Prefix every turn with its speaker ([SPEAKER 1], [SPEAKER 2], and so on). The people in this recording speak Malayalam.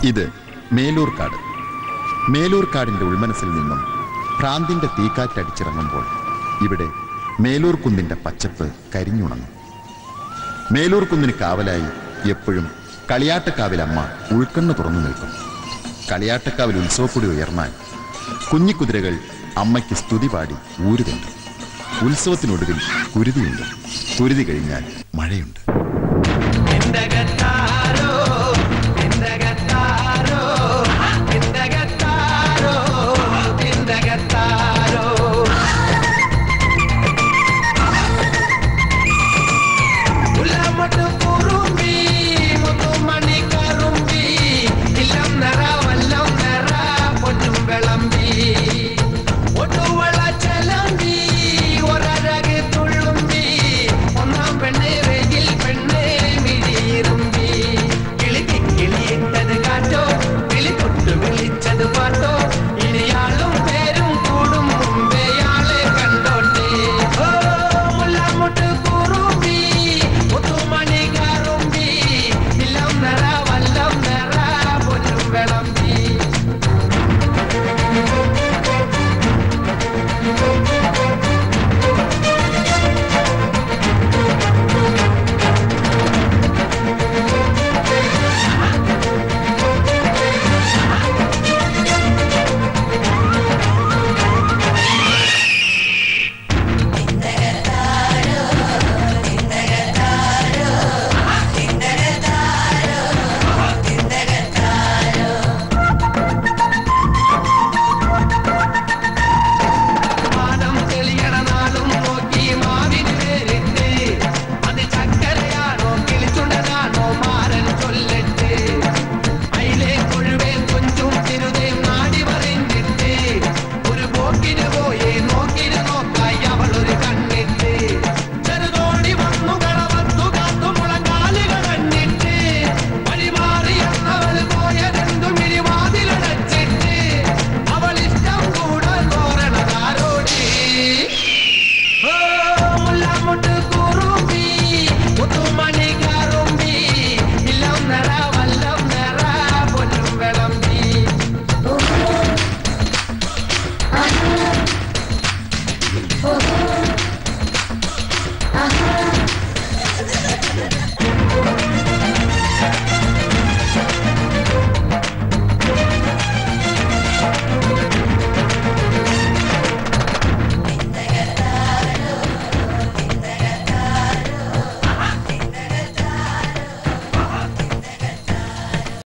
[SPEAKER 1] ഇത് മേലൂർക്കാട്. മേലൂർക്കാടിന്റെ ഉൾമനസ്സിൽ നിന്നും ഭ്രാന്തിന്റെ തീക്കാറ്റടിച്ചിറങ്ങുമ്പോൾ ഇവിടെ മേലൂർ കുന്നിന്റെ പച്ചപ്പ് കരിഞ്ഞുണങ്ങും. മേലൂർ കുന്നിന് കാവലായി എപ്പോഴും കളിയാട്ടക്കാവിലമ്മ ഉൾക്കണ്ണ് തുറന്നു നിൽക്കും. കളിയാട്ടക്കാവിൽ ഉത്സവക്കൊടി ഉയർന്നാൽ കുഞ്ഞിക്കുതിരകൾ അമ്മയ്ക്ക് സ്തുതി പാടി ഊരുതുണ്ട്. ഉത്സവത്തിനൊടുവിൽ കുരുതിയുണ്ട്. കുരുതി കഴിഞ്ഞാൽ മഴയുണ്ട്.